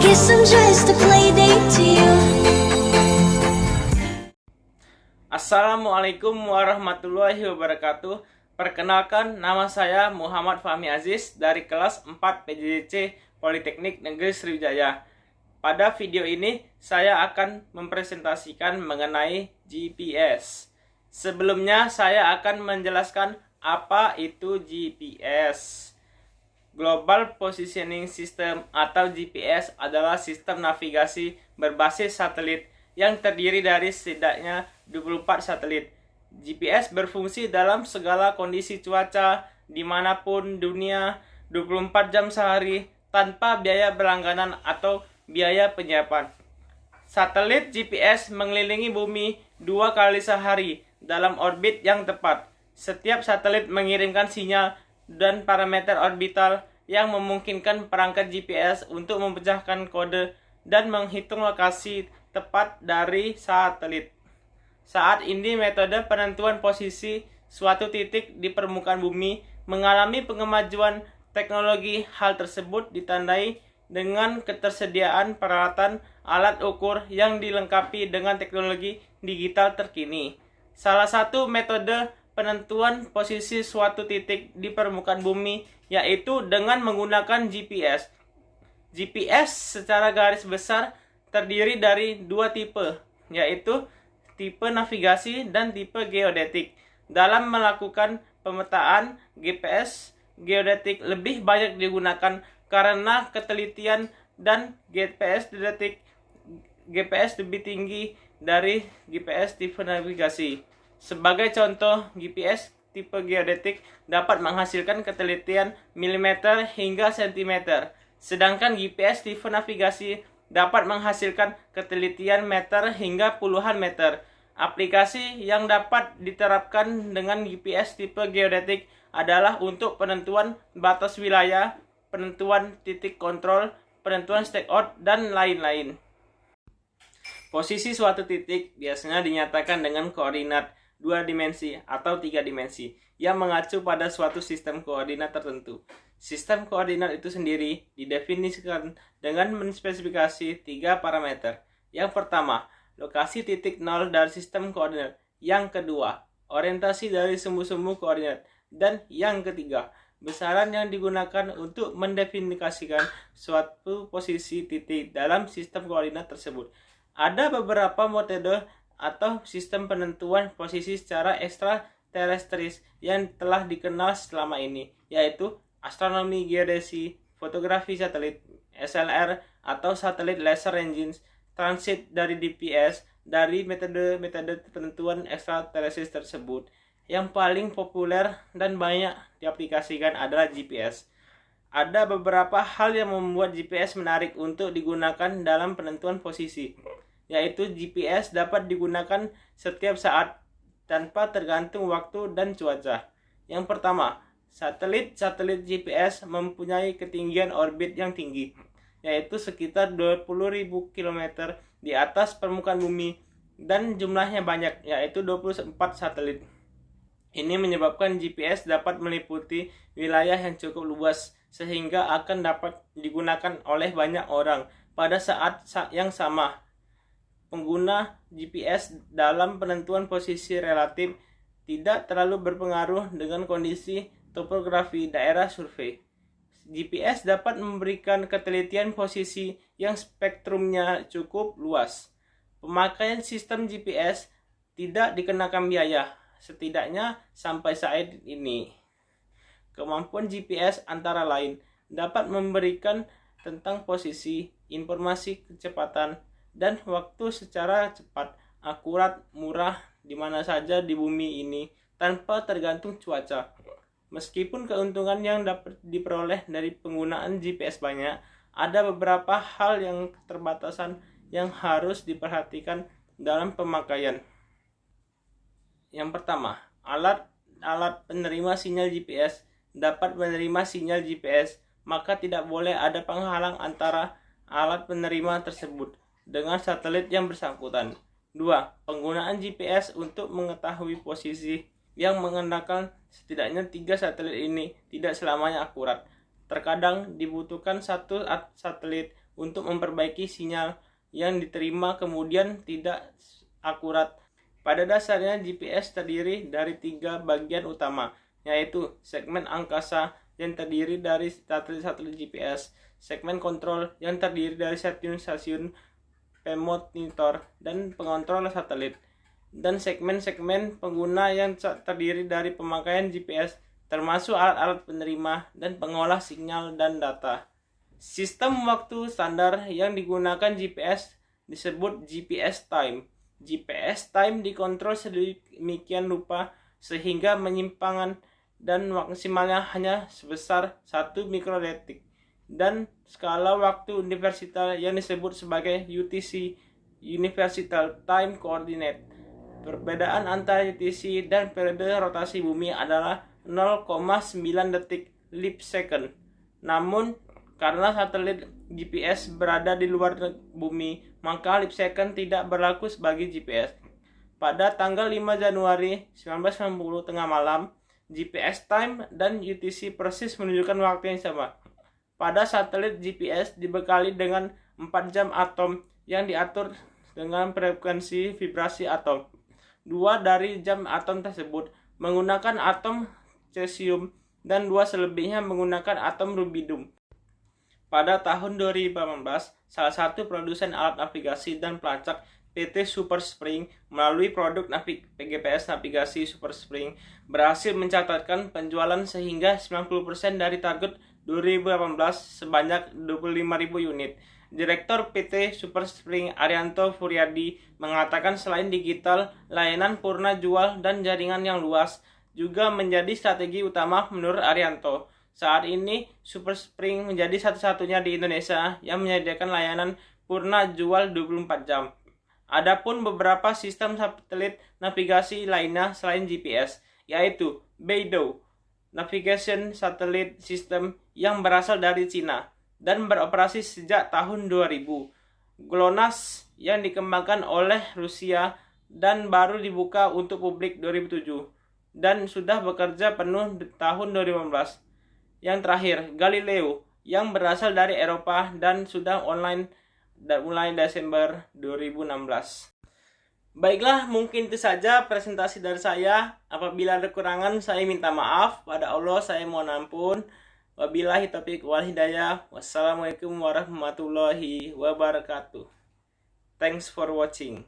guess I'm just a playdate to you. Assalamualaikum warahmatullahi wabarakatuh. Perkenalkan, nama saya Muhammad Fahmi Aziz dari kelas 4 PJJC Politeknik Negeri Sriwijaya. Pada video ini, saya akan mempresentasikan mengenai GPS. Sebelumnya, saya akan menjelaskan apa itu GPS. Global Positioning System atau GPS adalah sistem navigasi berbasis satelit yang terdiri dari setidaknya 24 satelit. GPS berfungsi dalam segala kondisi cuaca dimanapun dunia 24 jam sehari tanpa biaya berlangganan atau biaya penyiapan. Satelit GPS mengelilingi bumi 2 kali sehari dalam orbit yang tepat. Setiap satelit mengirimkan sinyal dan parameter orbital yang memungkinkan perangkat GPS untuk memecahkan kode dan menghitung lokasi tepat dari satelit. Saat ini metode penentuan posisi suatu titik di permukaan bumi mengalami kemajuan teknologi. Hal tersebut ditandai dengan ketersediaan peralatan alat ukur yang dilengkapi dengan teknologi digital terkini. Salah satu metode penentuan posisi suatu titik di permukaan bumi yaitu dengan menggunakan GPS. GPS secara garis besar terdiri dari dua tipe, yaitu tipe navigasi dan tipe geodetik. Dalam melakukan pemetaan, GPS geodetik lebih banyak digunakan karena ketelitian dan GPS lebih tinggi dari GPS tipe navigasi. Sebagai contoh, GPS tipe geodetik dapat menghasilkan ketelitian milimeter hingga sentimeter, sedangkan GPS tipe navigasi dapat menghasilkan ketelitian meter hingga puluhan meter. Aplikasi yang dapat diterapkan dengan GPS tipe geodetik adalah untuk penentuan batas wilayah, penentuan titik kontrol, penentuan stakeout, dan lain-lain. Posisi suatu titik biasanya dinyatakan dengan koordinat 2 dimensi atau 3 dimensi yang mengacu pada suatu sistem koordinat tertentu. Sistem koordinat itu sendiri didefinisikan dengan menspesifikasi 3 parameter. Yang pertama, lokasi titik 0 dari sistem koordinat. Yang kedua, orientasi dari sumbu-sumbu koordinat. Dan yang ketiga, besaran yang digunakan untuk mendefinisikan suatu posisi titik dalam sistem koordinat tersebut. Ada beberapa metode atau sistem penentuan posisi secara ekstraterestris yang telah dikenal selama ini, yaitu astronomi geodesi, fotografi satelit, SLR atau Satellite Laser Engines, transit dari GPS. Dari metode-metode penentuan ekstraterestris tersebut, yang paling populer dan banyak diaplikasikan adalah GPS. Ada beberapa hal yang membuat GPS menarik untuk digunakan dalam penentuan posisi, yaitu GPS dapat digunakan setiap saat tanpa tergantung waktu dan cuaca. Yang pertama, satelit GPS mempunyai ketinggian orbit yang tinggi, yaitu sekitar 20.000 km di atas permukaan bumi, dan jumlahnya banyak, yaitu 24 satelit. Ini menyebabkan GPS dapat meliputi wilayah yang cukup luas sehingga akan dapat digunakan oleh banyak orang pada saat yang sama. Pengguna GPS dalam penentuan posisi relatif tidak terlalu berpengaruh dengan kondisi topografi daerah survei. GPS dapat memberikan ketelitian posisi yang spektrumnya cukup luas. Pemakaian sistem GPS tidak dikenakan biaya, setidaknya sampai saat ini. Kemampuan GPS antara lain dapat memberikan tentang posisi, informasi kecepatan, dan waktu secara cepat, akurat, murah di mana saja di bumi ini tanpa tergantung cuaca. Meskipun keuntungan yang dapat diperoleh dari penggunaan GPS banyak, ada beberapa hal yang keterbatasan yang harus diperhatikan dalam pemakaian. Yang pertama, alat penerima sinyal GPS dapat menerima sinyal GPS, maka tidak boleh ada penghalang antara alat penerima tersebut dengan satelit yang bersangkutan. 2. Penggunaan GPS untuk mengetahui posisi yang mengenakan setidaknya 3 satelit ini tidak selamanya akurat. Terkadang dibutuhkan satu satelit untuk memperbaiki sinyal yang diterima kemudian tidak akurat. Pada dasarnya GPS terdiri dari 3 bagian utama, yaitu segmen angkasa yang terdiri dari satelit-satelit GPS, segmen kontrol yang terdiri dari stasiun-stasiun pemonitor dan pengontrol satelit, dan segmen-segmen pengguna yang terdiri dari pemakaian GPS termasuk alat-alat penerima dan pengolah sinyal dan data. Sistem waktu standar yang digunakan GPS disebut GPS time. GPS time dikontrol sedemikian rupa sehingga penyimpangan dan maksimalnya hanya sebesar 1 mikrodetik, dan skala waktu universal yang disebut sebagai UTC, Universal Time Coordinate. Perbedaan antara UTC dan periode rotasi bumi adalah 0,9 detik leap second. Namun, karena satelit GPS berada di luar bumi, maka leap second tidak berlaku sebagai GPS. Pada tanggal 5 Januari 1990 tengah malam, GPS time dan UTC persis menunjukkan waktu yang sama. Pada satelit GPS dibekali dengan 4 jam atom yang diatur dengan frekuensi vibrasi atom. 2 dari jam atom tersebut menggunakan atom cesium dan 2 selebihnya menggunakan atom rubidium. Pada tahun 2018, salah satu produsen alat navigasi dan pelacak, PT Super Spring, melalui produk GPS navigasi Super Spring, berhasil mencatatkan penjualan sehingga 90% dari target 2018 sebanyak 25.000 unit. Direktur PT Super Spring Arianto Furyadi mengatakan selain digital, layanan purna jual dan jaringan yang luas juga menjadi strategi utama menurut Arianto. Saat ini, Super Spring menjadi satu-satunya di Indonesia yang menyediakan layanan purna jual 24 jam. Adapun beberapa sistem satelit navigasi lainnya selain GPS, yaitu Beidou, Navigation Satellite System yang berasal dari Cina dan beroperasi sejak tahun 2000. GLONASS yang dikembangkan oleh Rusia dan baru dibuka untuk publik 2007 dan sudah bekerja penuh di tahun 2015. Yang terakhir, Galileo yang berasal dari Eropa dan sudah online mulai Desember 2016. Baiklah, mungkin itu saja presentasi dari saya. Apabila ada kekurangan, saya minta maaf. Pada Allah saya mohon ampun. Wabillahi taufiq wal hidayah. Wassalamualaikum warahmatullahi wabarakatuh. Thanks for watching.